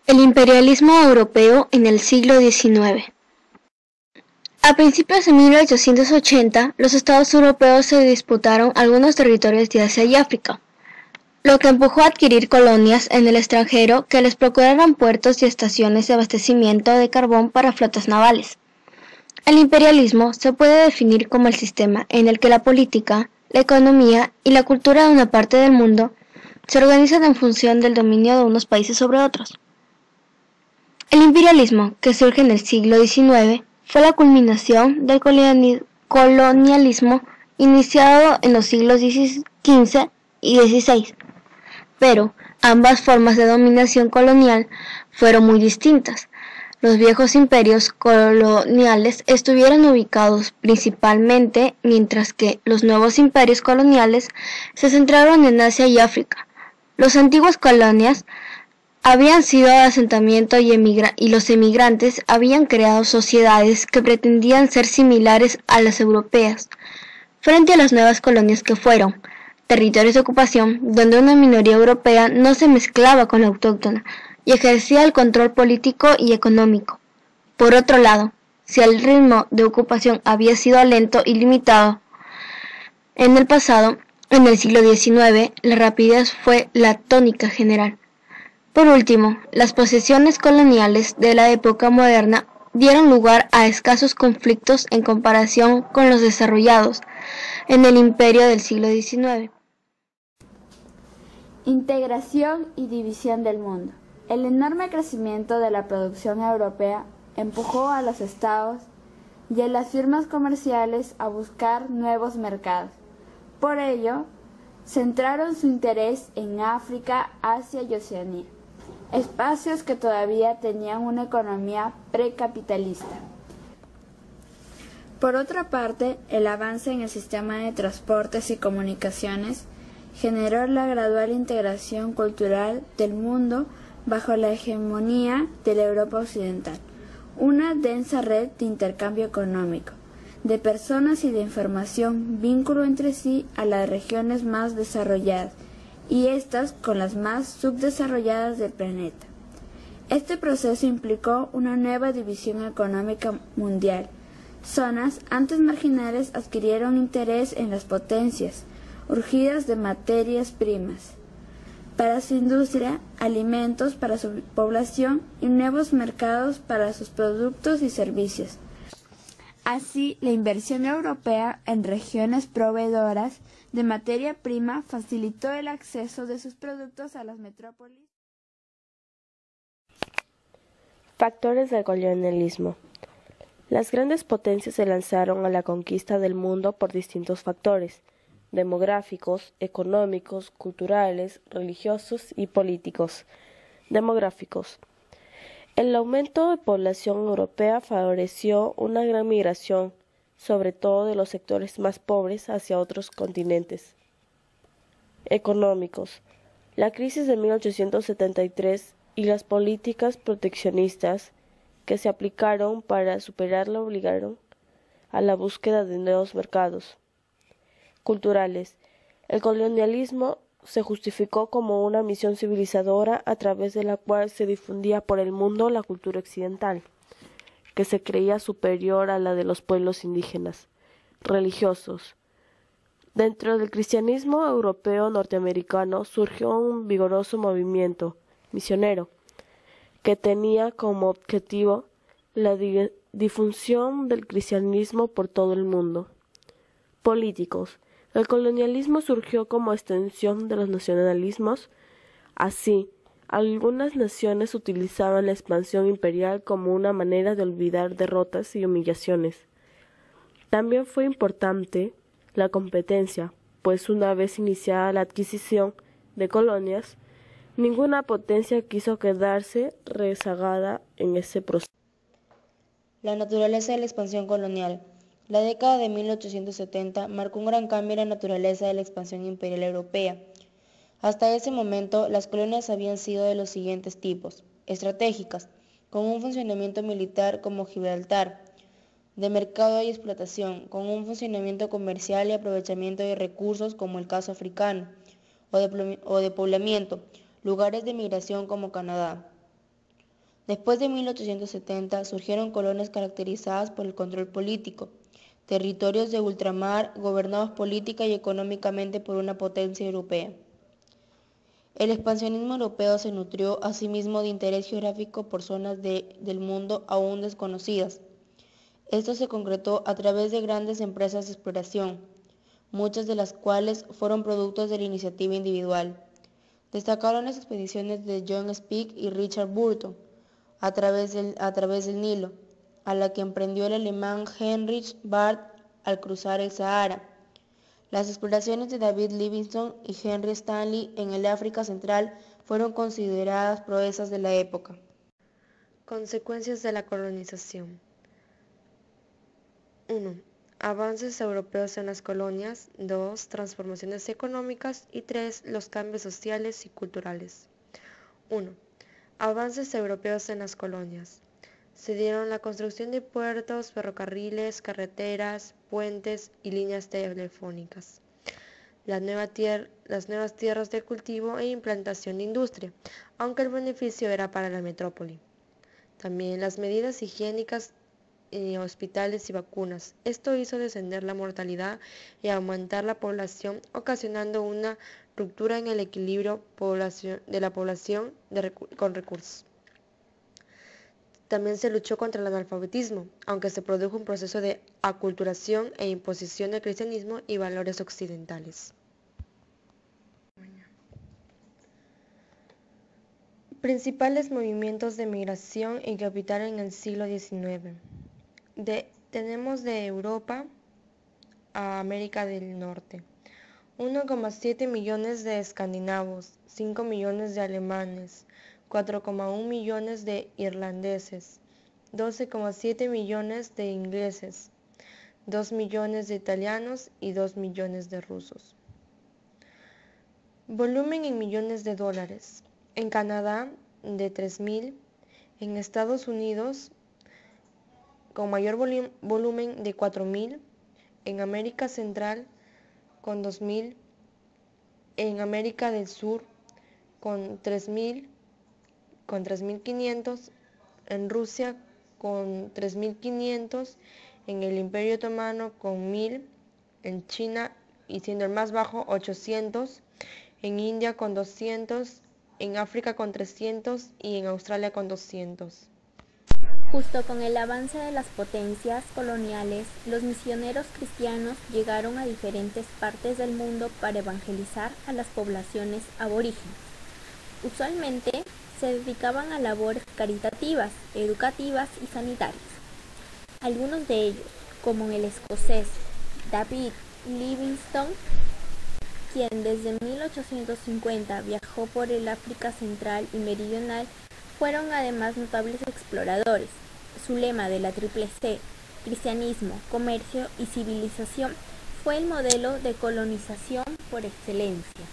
El imperialismo europeo en el siglo XIX. A principios de 1880, los estados europeos se disputaron algunos territorios de Asia y África, lo que empujó a adquirir colonias en el extranjero que les procuraran puertos y estaciones de abastecimiento de carbón para flotas navales. El imperialismo se puede definir como el sistema en el que la política, la economía y la cultura de una parte del mundo se organizan en función del dominio de unos países sobre otros. El imperialismo, que surge en el siglo XIX, fue la culminación del colonialismo iniciado en los siglos XV y XVI, pero ambas formas de dominación colonial fueron muy distintas. Los viejos imperios coloniales estuvieron ubicados principalmente, mientras que los nuevos imperios coloniales se centraron en Asia y África. Las antiguas colonias habían sido asentamiento y los emigrantes habían creado sociedades que pretendían ser similares a las europeas, frente a las nuevas colonias que fueron territorios de ocupación donde una minoría europea no se mezclaba con la autóctona y ejercía el control político y económico. Por otro lado, si el ritmo de ocupación había sido lento y limitado en el pasado, en el siglo XIX, la rapidez fue la tónica general. Por último, las posesiones coloniales de la época moderna dieron lugar a escasos conflictos en comparación con los desarrollados en el imperio del siglo XIX. Integración y división del mundo. El enorme crecimiento de la producción europea empujó a los estados y a las firmas comerciales a buscar nuevos mercados. Por ello, centraron su interés en África, Asia y Oceanía, espacios que todavía tenían una economía precapitalista. Por otra parte, el avance en el sistema de transportes y comunicaciones generó la gradual integración cultural del mundo bajo la hegemonía de la Europa occidental, una densa red de intercambio económico, de personas y de información, vínculo entre sí a las regiones más desarrolladas y estas con las más subdesarrolladas del planeta. Este proceso implicó una nueva división económica mundial. Zonas antes marginales adquirieron interés en las potencias, urgidas de materias primas para su industria, alimentos para su población y nuevos mercados para sus productos y servicios. Así, la inversión europea en regiones proveedoras de materia prima facilitó el acceso de sus productos a las metrópolis. Factores del colonialismo. Las grandes potencias se lanzaron a la conquista del mundo por distintos factores: demográficos, económicos, culturales, religiosos y políticos. Demográficos. El aumento de población europea favoreció una gran migración, sobre todo de los sectores más pobres hacia otros continentes. Económicos. La crisis de 1873 y las políticas proteccionistas que se aplicaron para superarla obligaron a la búsqueda de nuevos mercados. Culturales. El colonialismo se justificó como una misión civilizadora a través de la cual se difundía por el mundo la cultura occidental, que se creía superior a la de los pueblos indígenas. Religiosos. Dentro del cristianismo europeo norteamericano surgió un vigoroso movimiento misionero que tenía como objetivo la difusión del cristianismo por todo el mundo. Políticos. El colonialismo surgió como extensión de los nacionalismos. Así, algunas naciones utilizaban la expansión imperial como una manera de olvidar derrotas y humillaciones. También fue importante la competencia, pues una vez iniciada la adquisición de colonias, ninguna potencia quiso quedarse rezagada en ese proceso. La naturaleza de la expansión colonial. La década de 1870 marcó un gran cambio en la naturaleza de la expansión imperial europea. Hasta ese momento, las colonias habían sido de los siguientes tipos: estratégicas, con un funcionamiento militar como Gibraltar; de mercado y explotación, con un funcionamiento comercial y aprovechamiento de recursos como el caso africano; o de poblamiento, lugares de migración como Canadá. Después de 1870 surgieron colonias caracterizadas por el control político, territorios de ultramar gobernados política y económicamente por una potencia europea. El expansionismo europeo se nutrió asimismo de interés geográfico por zonas del mundo aún desconocidas. Esto se concretó a través de grandes empresas de exploración, muchas de las cuales fueron productos de la iniciativa individual. Destacaron las expediciones de John Speke y Richard Burton a través del Nilo, a la que emprendió el alemán Heinrich Barth al cruzar el Sahara. Las exploraciones de David Livingstone y Henry Stanley en el África Central fueron consideradas proezas de la época. Consecuencias de la colonización. 1. Avances europeos en las colonias. 2. Transformaciones económicas. Y 3. Los cambios sociales y culturales. 1. Avances europeos en las colonias. Se dieron la construcción de puertos, ferrocarriles, carreteras, puentes y líneas telefónicas. Las nuevas tierras de cultivo e implantación de industria, aunque el beneficio era para la metrópoli. También las medidas higiénicas, hospitales y vacunas. Esto hizo descender la mortalidad y aumentar la población, ocasionando una ruptura en el equilibrio de la población con recursos. También se luchó contra el analfabetismo, aunque se produjo un proceso de aculturación e imposición del cristianismo y valores occidentales. Principales movimientos de migración y capital en el siglo XIX. Tenemos de Europa a América del Norte. 1,7 millones de escandinavos, 5 millones de alemanes, 4,1 millones de irlandeses, 12,7 millones de ingleses, 2 millones de italianos y 2 millones de rusos. Volumen en millones de dólares. En Canadá, de 3.000. En Estados Unidos, con mayor volumen, de 4.000. En América Central, con 2.000. En América del Sur, con 3.000. Con 3.500, en Rusia con 3.500, en el Imperio Otomano con 1.000, en China, y siendo el más bajo, 800, en India con 200, en África con 300 y en Australia con 200. Justo con el avance de las potencias coloniales, los misioneros cristianos llegaron a diferentes partes del mundo para evangelizar a las poblaciones aborígenes. Usualmente, se dedicaban a labores caritativas, educativas y sanitarias. Algunos de ellos, como el escocés David Livingstone, quien desde 1850 viajó por el África Central y Meridional, fueron además notables exploradores. Su lema de la Triple C, cristianismo, comercio y civilización, fue el modelo de colonización por excelencia.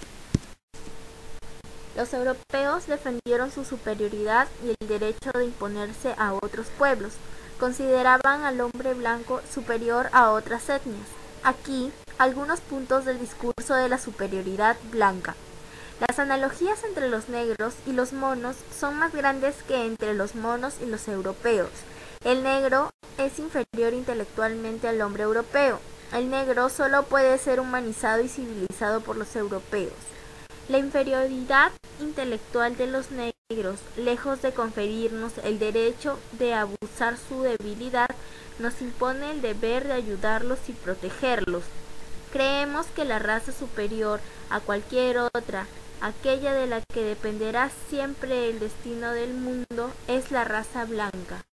Los europeos defendieron su superioridad y el derecho de imponerse a otros pueblos. Consideraban al hombre blanco superior a otras etnias. Aquí, algunos puntos del discurso de la superioridad blanca. Las analogías entre los negros y los monos son más grandes que entre los monos y los europeos. El negro es inferior intelectualmente al hombre europeo. El negro solo puede ser humanizado y civilizado por los europeos. La inferioridad intelectual de los negros, lejos de conferirnos el derecho de abusar su debilidad, nos impone el deber de ayudarlos y protegerlos. Creemos que la raza superior a cualquier otra, aquella de la que dependerá siempre el destino del mundo, es la raza blanca.